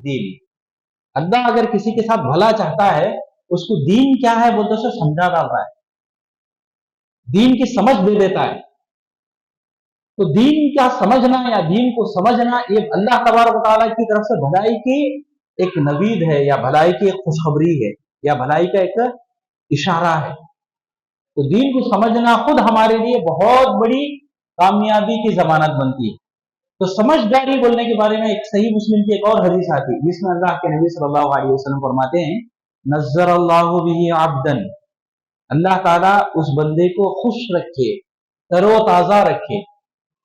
दीन। अल्लाह अगर किसी के साथ भला चाहता है, उसको दीन क्या है बोलते उसे समझा डालता है, दीन की समझ दे देता है। तो दीन का समझना या दीन को समझना ये अल्लाह तबारक व तआला की तरफ से भलाई की एक नवीद है, या भलाई की एक खुशखबरी है, या भलाई का एक इशारा है। तो दीन को समझना खुद हमारे लिए बहुत बड़ी कामयाबी की जमानत बनती है। तो समझदारी बोलने के बारे में एक सही मुस्लिम की एक और हदीस आती है, जिसमें अल्लाह के नबी सल्लल्लाहु अलैहि वसल्लम फरमाते हैं, नज़्ज़रल्लाहु बिही अब्दन, अल्लाह ताला उस बंदे को खुश रखे, तरोताजा रखे,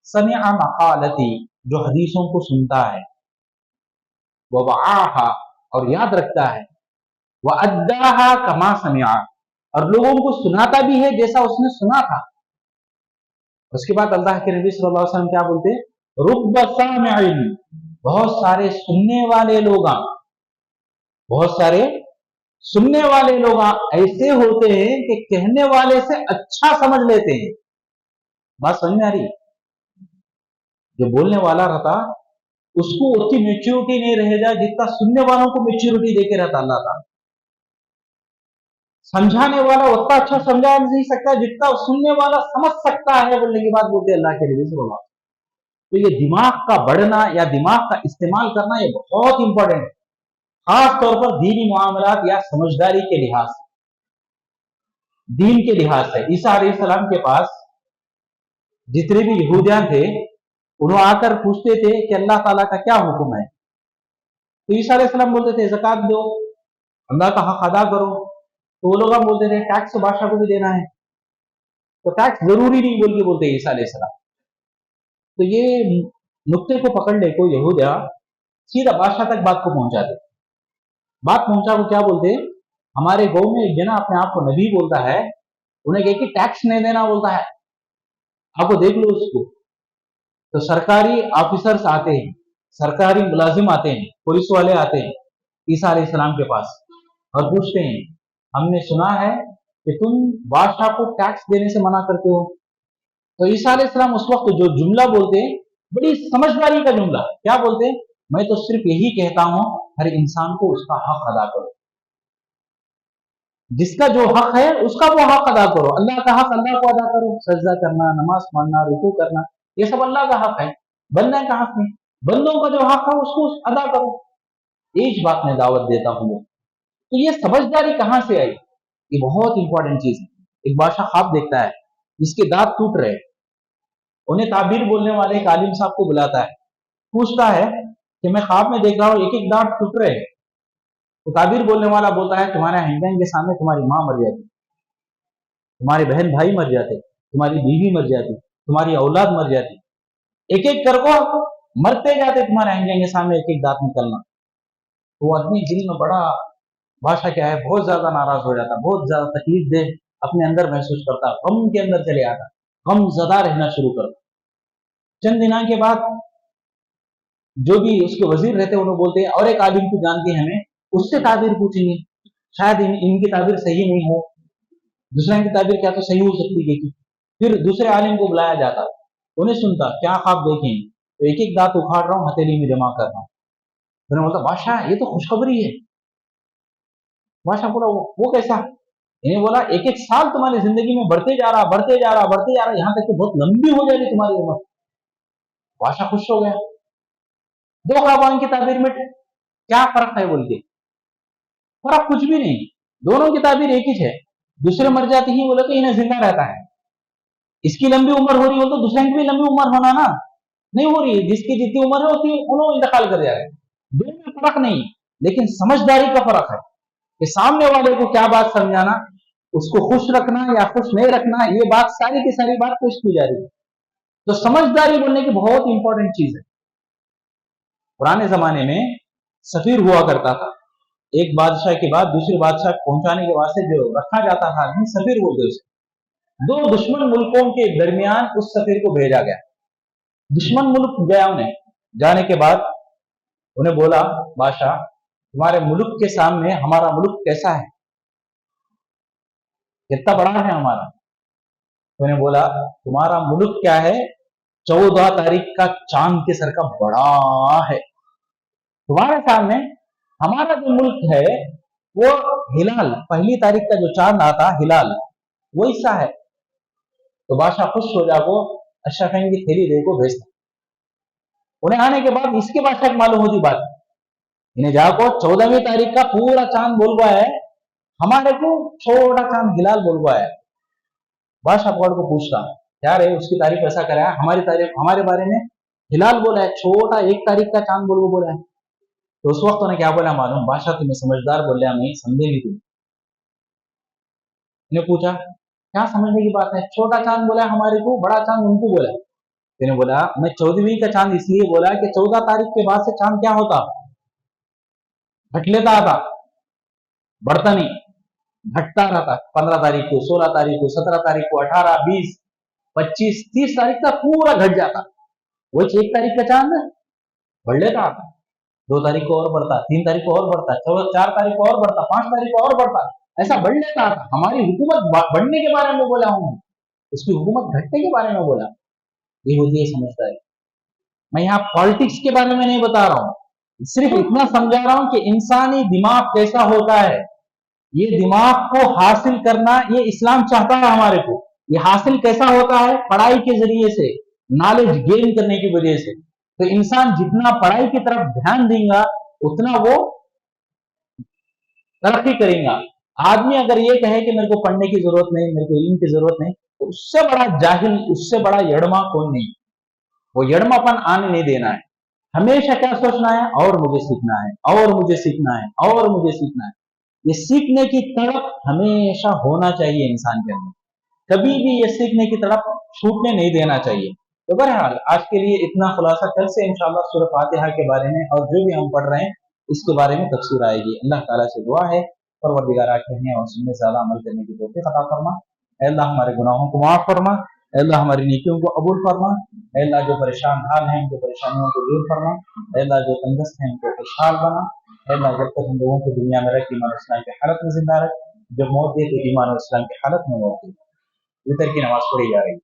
समिअ मक़ालती, जो हदीसों को सुनता है, व वआहा, और याद रखता है, व अद्दाहा कमा समिअ, और लोगों को सुनाता भी है जैसा उसने सुना था। उसके बाद अल्लाह के नबी सल्लल्लाहु अलैहि वसल्लम क्या बोलते हैं, रुब्ब सामिइन, बहुत सारे सुनने वाले लोग, बहुत सारे सुनने वाले लोग ऐसे होते हैं कि कहने वाले से अच्छा समझ लेते हैं। बात समझ में आ रही है? जो बोलने वाला रहता उसको उतनी मेच्योरिटी नहीं रहेगा जितना सुनने वालों को मेच्योरिटी देके रहता अल्लाह ताला। समझाने वाला उतना अच्छा समझा नहीं सकता जितना सुनने वाला समझ सकता है, बोलने की बात बोलते अल्लाह के नबी सल्लल्लाहु अलैहि वसल्लम। तो ये दिमाग का बढ़ना या दिमाग का इस्तेमाल करना ये बहुत इंपॉर्टेंट है, खास तौर पर दीनी मामलात या समझदारी के लिहाज से, दीन के लिहाज से। ईसा अलैहिस्सलाम के पास जितने भी यहूदियां थे, उन्होंने आकर पूछते थे कि अल्लाह ताला का क्या हुक्म है। तो ईसा अलैहिस्सलाम बोलते थे ज़कात दो, अल्लाह का हक अदा करो। तो वो लोग बोलते थे टैक्स बादशाह को भी देना है, तो टैक्स जरूरी नहीं बोल के बोलते ईसा अलैहिस्सलाम। तो ये नुक्ते को पकड़ ले को यहूदिया सीधा बादशाह तक बात को पहुंचाते। बात पहुंचा को क्या बोलते, हमारे गांव में एक जना अपने आप को नबी बोलता है, उन्हें कह कि टैक्स नहीं देना बोलता है, आपको देख लो उसको। तो सरकारी ऑफिसर्स आते हैं, सरकारी मुलाजिम आते हैं, पुलिस वाले आते हैं ईसा अलैहिस्सलाम के पास और पूछते हैं, हमने सुना है कि तुम बादशाह को टैक्स देने से मना करते हो। तो ईसा अलैहिस्सलाम उस वक्त जो जुमला बोलते हैं, बड़ी समझदारी का जुमला, क्या बोलते हैं, मैं तो सिर्फ यही कहता हूं हर इंसान को उसका हक अदा करो, जिसका जो हक है उसका वो हक अदा करो। अल्लाह का हक अल्लाह को अदा करो, सजदा करना, नमाज पढ़ना, रुकू करना, ये सब अल्लाह का हक है, बंदे का हक नहीं। बंदों का जो हक है उसको अदा करो, एक बात में दावत देता हूं। तो ये समझदारी कहां से आई, ये बहुत इंपॉर्टेंट चीज है। एक बादशाह ख्वाब देखता है जिसके दांत टूट रहे, उन्हें ताबीर बोलने वाले एक आलिम साहब को बुलाता है, पूछता है कि मैं ख्वाब में देख रहा हूं एक एक दांत टूट रहे हैं। तो ताबीर बोलने वाला बोलता है, तुम्हारे हैंडबैग के सामने तुम्हारी माँ मर जाती, तुम्हारे बहन भाई मर जाते, तुम्हारी बीवी मर जाती, तुम्हारी औलाद मर जाती, एक एक करको मरते जाते तुम्हारे हैंडबैग के सामने एक एक दांत निकलना। तो वो आदमी दिल में बड़ा, भाषा क्या है, बहुत ज्यादा नाराज हो जाता, बहुत ज्यादा तकलीफ दे अपने अंदर महसूस करता, गम के अंदर चले आता, गम ज़दा रहना शुरू करता। चंद दिनों के बाद जो भी उसके वजीर रहते उन्होंने बोलते हैं और एक आलिम को जानते हैं, हमें उससे ताबीर पूछेंगे, शायद इनकी ताबीर सही नहीं हो, दूसरे की ताबीर क्या तो सही हो सकती है। फिर दूसरे आलिम को बुलाया जाता, उन्हें सुनता क्या ख्वाब देखें, तो एक एक दांत उखाड़ रहा हूँ, हथेली में जमा कर रहा हूँ। उन्होंने बोलता बादशाह ये तो खुशखबरी है। बादशाह बोला वो कैसा, इन्हें बोला एक एक साल तुम्हारी जिंदगी में बढ़ते जा रहा, बढ़ते जा रहा, बढ़ते जा रहा, यहाँ तक कि बहुत लंबी हो जाएगी तुम्हारी उम्र। बादशाह खुश हो गया। दो ख्वाबों की ताबीर में क्या फर्क है बोल के, फर्क कुछ भी नहीं, दोनों की ताबीर एक ही है। दूसरे मर जाती ही बोले तो इन्हें जिंदा रहता है, इसकी लंबी उम्र हो रही हो तो दूसरे की भी लंबी उम्र होना ना, नहीं हो रही, जिसकी जितनी उम्र है उतनी उन्होंने इंतकाल कर जा रहे हैं। दोनों में फर्क नहीं, लेकिन समझदारी का फर्क है कि सामने वाले को क्या बात समझाना, उसको खुश रखना या खुश नहीं रखना, ये बात सारी की सारी बात पेश की जा रही है। तो समझदारी बोलने की बहुत इंपॉर्टेंट चीज है। पुराने जमाने में सफीर हुआ करता था, एक बादशाह के बाद दूसरे बादशाह पहुंचाने के वास्ते जो रखा जाता था आदमी, सफीर बोलते उसे। दो दुश्मन मुल्कों के दरमियान उस सफीर को भेजा गया। दुश्मन मुल्क गया, उन्हें जाने के बाद उन्हें बोला बादशाह तुम्हारे मुल्क के सामने हमारा मुल्क कैसा है, कितना बड़ा है हमारा। तो उन्हें बोला तुम्हारा मुल्क क्या है, 14 तारीख का चांद के सर का बड़ा है। तुम्हारे सामने हमारा जो मुल्क है वो हिलाल, 1 तारीख का जो चांद आता हिलाल, वो हिस्सा है। तो बादशाह खुश हो जाको अशरफ की थैली दे को भेजता। उन्हें आने के बाद इसके बादशाह को मालूम होती बात, इन्हें जाको 14वीं तारीख का पूरा चांद बोल हुआ है, हमारे को छोटा चांद हिलाल बोल हुआ है। बादशाह पकड़ को पूछता, क्या रे उसकी तारीफ ऐसा करा है, हमारी तारीफ हमारे बारे में हिलाल बोला है, छोटा 1 तारीख का चांद बोल बोला है। तो उस वक्त उन्हें क्या बोला मालूम, बादशाह तुम्हें समझदार बोल रहा, नहीं समझे नहीं तुम। इन्हें पूछा क्या समझने की बात है, छोटा चांद बोला हमारे को, बड़ा चांद उनको बोला। इन्हें बोला मैं 14वीं का चांद इसलिए बोला कि 14 तारीख के बाद से चांद क्या होता, घट लेता आता, बढ़ता नहीं, घटता रहता। 15 तारीख को, 16 तारीख को, 17 तारीख को, 18, 20, 25, 30 तारीख तक पूरा घट जाता। वही 1 तारीख का चांद बढ़ लेता आता, 2 तारीख को और बढ़ता, 3 तारीख को और बढ़ता, 4 तारीख को और बढ़ता, 5 तारीख को और बढ़ता, ऐसा बढ़ लेता था। हमारी हुकूमत बढ़ने के बारे में बोला हूं, उसकी हुकूमत घटने के बारे में बोला। ये होती है समझदारी। मैं यहाँ पॉलिटिक्स के बारे में नहीं बता रहा हूँ, सिर्फ इतना समझा रहा हूं कि इंसानी दिमाग कैसा होता है। ये दिमाग को हासिल करना ये इस्लाम चाहता है हमारे को। ये हासिल कैसा होता है, पढ़ाई के जरिए से, नॉलेज गेन करने की वजह से। तो इंसान जितना पढ़ाई की तरफ ध्यान देगा उतना वो तरक्की करेगा। आदमी अगर ये कहे कि मेरे को पढ़ने की जरूरत नहीं, मेरे को इल्म की जरूरत नहीं, तो उससे बड़ा जाहिल, उससे बड़ा यड़मा कौन नहीं। वो यड़मापन आने नहीं देना है। हमेशा क्या सोचना है, और मुझे सीखना है, और मुझे सीखना है, और मुझे सीखना है। ये सीखने की तड़प हमेशा होना चाहिए इंसान के अंदर, कभी भी ये सीखने की तड़प छूटने नहीं देना चाहिए। तो बहरहाल आज के लिए इतना खुलासा, कल से इंशाअल्लाह सूरह फातिहा के बारे में और जो भी हम पढ़ रहे हैं इसके बारे में तफसीर आएगी। अल्लाह ताला से दुआ है परवरदिगार कहने और सुनने से ज्यादा अमल करने की तौफीक अता फरमा। ऐ अल्लाह हमारे गुनाहों को माफ फरमा, ऐ अल्लाह हमारी नेकियों को कबूल फरमा, ऐ अल्लाह जो परेशान हाल हैं उनकी परेशानियों को दूर फरमा, ऐ अल्लाह जो तंगस्त हैं उनको खुशहाल बना, ऐ अल्लाह जब तक हम लोगों को दुनिया में रख ईमान और इस्लाम की हालत में जिंदा रख, जब मौत दे तो ईमान और इस्लाम की हालत में मौत दे। वितर की नमाज पढ़ी जा रही है।